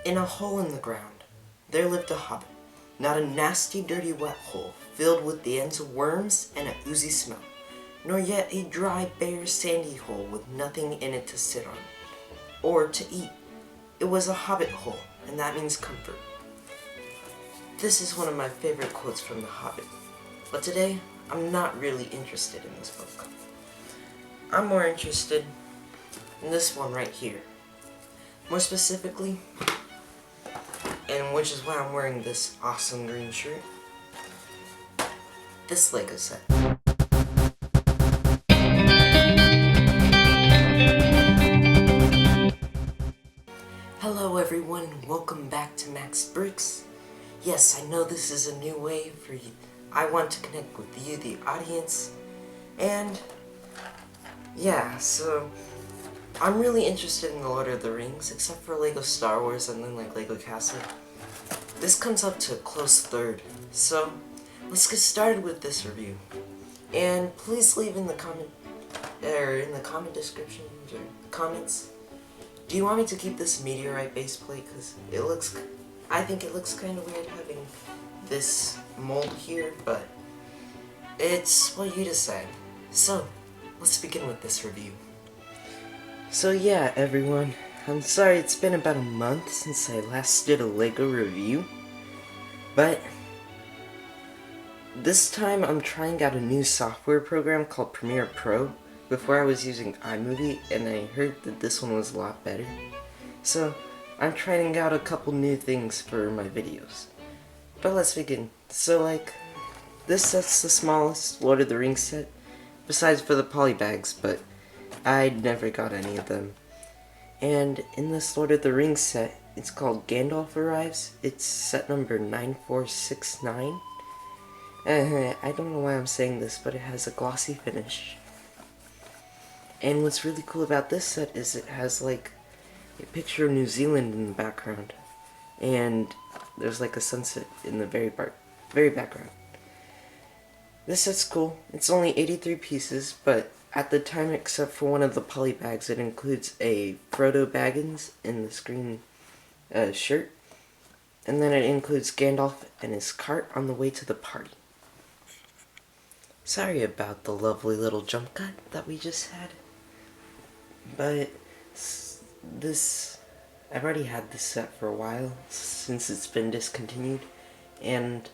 In a hole in the ground, there lived a hobbit. Not a nasty, dirty, wet hole, filled with the ends of worms and a oozy smell, nor yet a dry, bare, sandy hole with nothing in it to sit on, or to eat. It was a hobbit hole, and that means comfort. This is one of my favorite quotes from The Hobbit, but today, I'm not really interested in this book. I'm more interested in this one right here. More specifically, and which is why I'm wearing this awesome green shirt, this Lego set. Hello everyone, and welcome back to Max Bricks. Yes, I know this is a new way for you. I want to connect with you, the audience, and yeah, so I'm really interested in the Lord of the Rings, except for Lego Star Wars and then like Lego Castle. This comes up to a close third, so let's get started with this review. And please leave in the comment descriptions or comments. Do you want me to keep this meteorite base plate? Because I think it looks kind of weird having this mold here, but it's what you decide. So, let's begin with this review. So yeah, everyone, I'm sorry it's been about a month since I last did a Lego review, but this time I'm trying out a new software program called Premiere Pro. Before I was using iMovie, and I heard that this one was a lot better. So, I'm trying out a couple new things for my videos. But let's begin. So this set's the smallest Lord of the Rings set, besides for the polybags, but I never got any of them. And in this Lord of the Rings set, it's called Gandalf Arrives. It's set number 9469. I don't know why I'm saying this, but it has a glossy finish. And what's really cool about this set is it has like a picture of New Zealand in the background, and there's like a sunset in the very background. This set's cool. It's only 83 pieces, but at the time, except for one of the polybags, it includes a Frodo Baggins in the screen shirt, and then it includes Gandalf and his cart on the way to the party. Sorry about the lovely little jump cut that we just had. But I've already had this set for a while, since it's been discontinued, and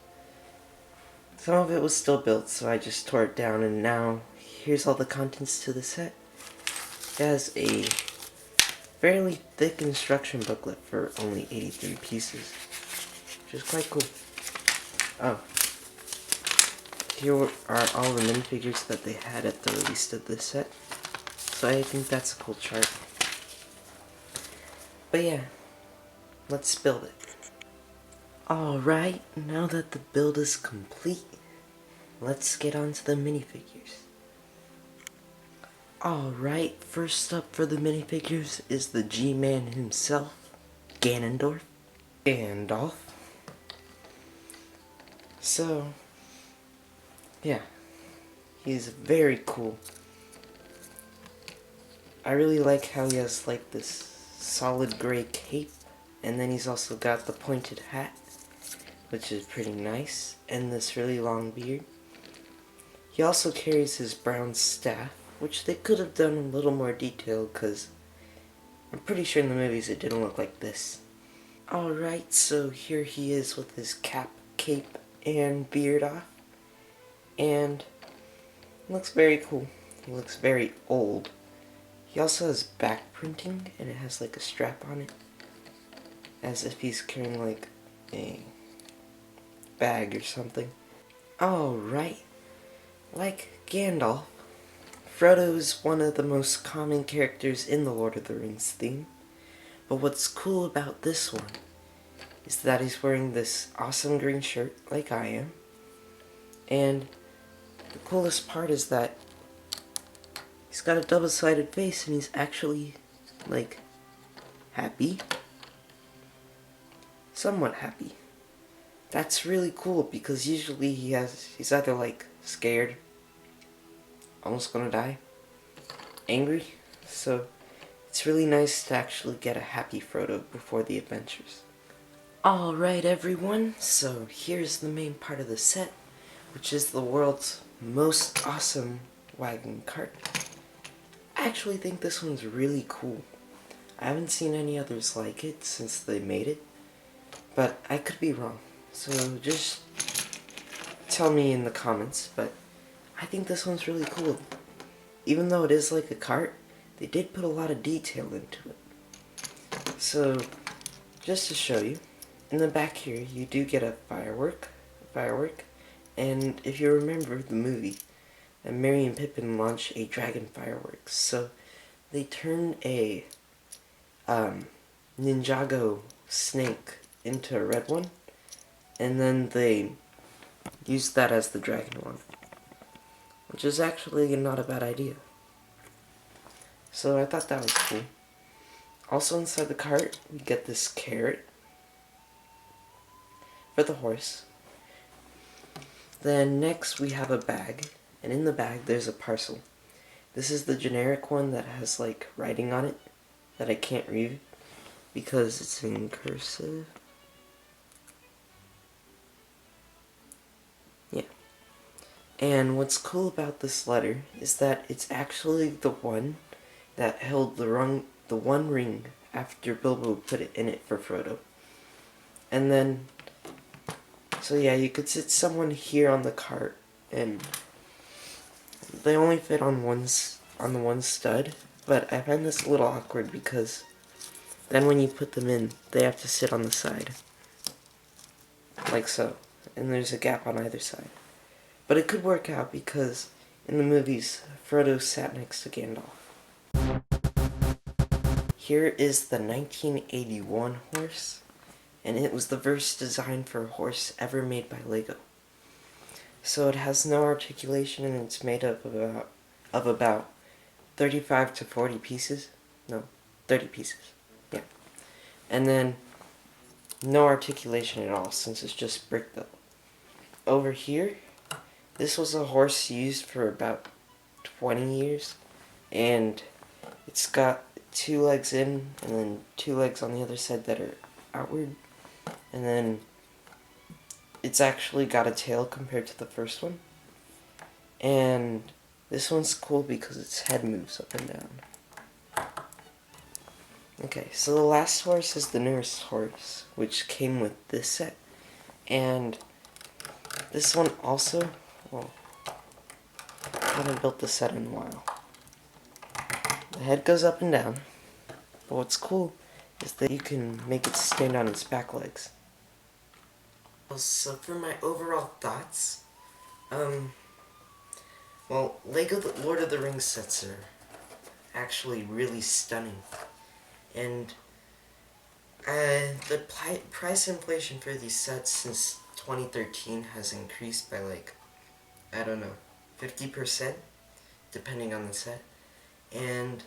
some of it was still built, so I just tore it down, and now here's all the contents to the set. It has a fairly thick instruction booklet for only 83 pieces, which is quite cool. Oh, here are all the minifigures that they had at the release of this set. So I think that's a cool chart. But yeah, let's build it. Alright, now that the build is complete, let's get on to the minifigures. Alright, first up for the minifigures is the G-Man himself, Gandalf. So, yeah, he's very cool. I really like how he has like this solid gray cape, and then he's also got the pointed hat, which is pretty nice, and this really long beard. He also carries his brown staff, which they could have done a little more detail, because I'm pretty sure in the movies it didn't look like this. Alright, so here he is with his cap, cape, and beard off, and he looks very cool. He looks very old. He also has back printing, and it has like a strap on it, as if he's carrying like a bag or something. Alright, like Gandalf, Frodo is one of the most common characters in the Lord of the Rings theme, but what's cool about this one is that he's wearing this awesome green shirt like I am, and the coolest part is that he's got a double-sided face, and he's actually, like, happy. Somewhat happy. That's really cool, because usually he's either, like, scared, almost gonna die, angry, so It's really nice to actually get a happy Frodo before the adventures. Alright everyone, so here's the main part of the set, which is the world's most awesome wagon cart. I actually think this one's really cool. I haven't seen any others like it since they made it, but I could be wrong. So just tell me in the comments, but I think this one's really cool. Even though it is like a cart, they did put a lot of detail into it. So, just to show you, in the back here you do get a firework, and if you remember the movie, Merry and Pippin launch a dragon fireworks. So they turn a Ninjago snake into a red one, and then they use that as the dragon one, which is actually not a bad idea. So I thought that was cool. Also inside the cart, we get this carrot for the horse. Then next we have a bag, and in the bag there's a parcel. This is the generic one that has like writing on it that I can't read because it's in cursive. Yeah. And what's cool about this letter is that it's actually the one that held the one ring after Bilbo put it in it for Frodo. And then, so yeah, you could sit someone here on the cart, and they only fit on the one stud, but I find this a little awkward because then when you put them in, they have to sit on the side. Like so. And there's a gap on either side. But it could work out because in the movies, Frodo sat next to Gandalf. Here is the 1981 horse, and it was the first design for a horse ever made by Lego. So it has no articulation, and it's made up of about 35 to 40 pieces. No, 30 pieces. Yeah. And then no articulation at all, since it's just brick built. Over here, this was a horse used for about 20 years, and it's got 2 legs in, and then 2 legs on the other side that are outward, and then it's actually got a tail compared to the first one. And this one's cool because its head moves up and down. Okay, so the last horse is the newest horse, which came with this set. And this one also, well, I haven't built this set in a while. The head goes up and down, but what's cool is that you can make it stand on its back legs. So for my overall thoughts, well, Lego Lord of the Rings sets are actually really stunning, and the price inflation for these sets since 2013 has increased by like, I don't know, 50%, depending on the set. And,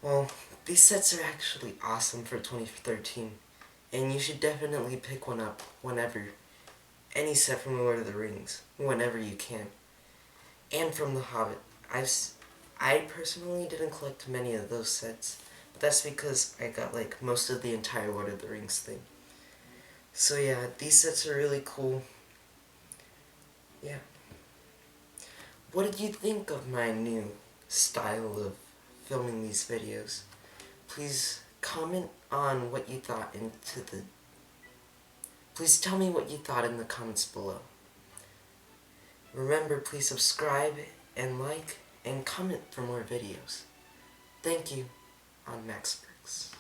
well, these sets are actually awesome for 2013, and you should definitely pick one up whenever, any set from Lord of the Rings, whenever you can. And from The Hobbit. I personally didn't collect many of those sets, but that's because I got like most of the entire Lord of the Rings thing. So yeah, these sets are really cool. Yeah. What did you think of my new style of filming these videos? Please comment on what you thought Please tell me what you thought in the comments below. Remember, please subscribe and like and comment for more videos. Thank you on Max Bricks.